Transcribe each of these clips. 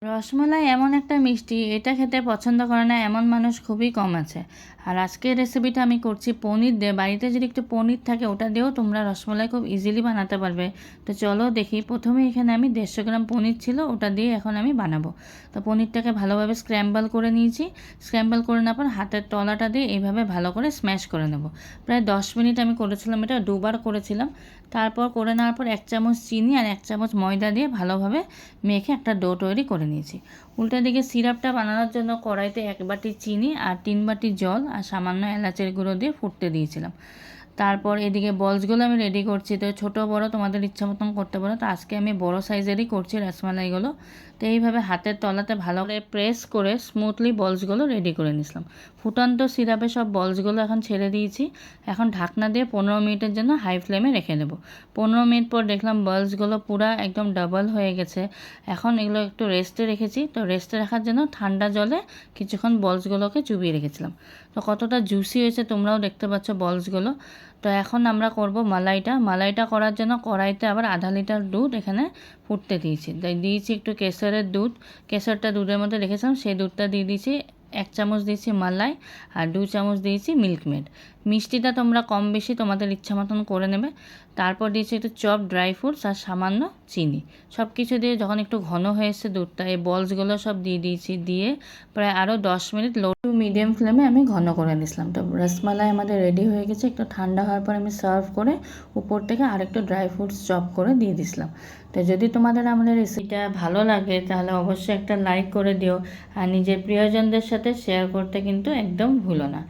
রসমালাই এমন একটা মিষ্টি, এটা খেতে পছন্দ করে না এমন মানুষ খুবই কম আছে। আর আজকের রেসিপিটা আমি করছি পনির দিয়ে। বাড়িতে যদি একটু পনির থাকে ওটা দিয়েও তোমরা রসমালাই খুব ইজিলি বানাতে পারবে। তো চলো দেখি। প্রথমে এখানে আমি 150 গ্রাম পনির ছিল, ওটা দিয়ে এখন আমি বানাবো। তো পনিরটাকে ভালোভাবে স্ক্র্যাম্বল করে নিয়েছি। স্ক্র্যাম্বল করে নেওয়ার পর হাতের তলাটা দিয়ে এইভাবে ভালো করে স্ম্যাশ করে নেব। প্রায় 10 মিনিট আমি করেছিলাম, এটা দুবার করেছিলাম। তারপর করে নেওয়ার পর 1 চামচ চিনি আর 1 চামচ ময়দা দিয়ে ভালোভাবে মেখে একটা ডো তৈরি করে নিয়েছি। উল্টা দিকে সিরাপটা বানানোর জন্য কড়াইতে 1 বাটি চিনি আর 3 বাটি জল আর সামান্য এলাচের গুঁড়ো দিয়ে ফুটতে দিয়েছিলাম। তারপর এদিকে বলসগুলো আমি রেডি করছি। তো ছোটো বড় তোমাদের ইচ্ছা মতন করতে পারো। তো আজকে আমি বড় সাইজেরই করছি রসমালাইগুলো। তো এইভাবে হাতের তলাতে ভালো করে প্রেস করে স্মুথলি বলসগুলো রেডি করে নিয়েছিলাম। ফুটন্ত সিরাপে সব বলসগুলো এখন ছেড়ে দিয়েছি। এখন ঢাকনা দিয়ে 15 মিনিটের জন্য হাই ফ্লেমে রেখে দেবো। 15 মিনিট পর দেখলাম বলসগুলো পুরো একদম ডাবল হয়ে গেছে। এখন এগুলো একটু রেস্টে রেখেছি। তো রেস্টে রাখার জন্য ঠান্ডা জলে কিছুক্ষণ বলসগুলোকে চুবিয়ে রেখেছিলাম। তো কতটা জুসি হয়েছে তোমরাও দেখতে পাচ্ছ বলসগুলো। তো এখন আমরা করব মালাইটা করার জন্য কড়াইতে আবার আধা লিটার দুধ এখানে ফুটতে দিয়েছি। দিয়েছি একটু কেশরের দুধ। কেশরটা দুধের মধ্যে রেখেছিলাম, সেই দুধটা দিয়ে দিয়েছি। 1 চামচ দিয়েছি মালাই আর 2 চামচ দিয়েছি মিল্কমেড। মিষ্টিটা তোমরা কম বেশি তোমাদের ইচ্ছা মতন করে নেবে। তারপর দিয়েছি একটু চপ ড্রাই ফ্রুটস আর সামান্য চিনি। সব কিছু দিয়ে যখন একটু ঘন হয়ে এসেছে দুধটা, এই বলসগুলো সব দিয়ে দিয়েছি। দিয়ে প্রায় আরও 10 মিনিট লো টু মিডিয়াম ফ্লেমে আমি ঘন করে নিয়েছিলাম। তো রসমালাই আমাদের রেডি হয়ে গেছে। একটু ঠান্ডা হওয়ার পর আমি সার্ভ করে উপর থেকে আরেকটু ড্রাই ফ্রুটস চপ করে দিয়ে দিয়েছিলাম। তো যদি তোমাদের আমাদের রেসিপিটা ভালো লাগে তাহলে অবশ্যই একটা লাইক করে দিও। আর নিজের প্রিয়জনদের সাথে শেয়ার করতে কিন্তু একদম ভুলো না।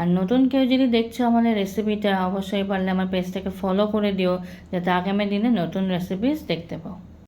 আর নতুন কেউ যদি দেখছো আমাদের রেসিপিটা, অবশ্যই পারলে আমার পেজটাকে ফলো করে দিও, যাতে আগামী দিনে নতুন রেসিপিস দেখতে পাও।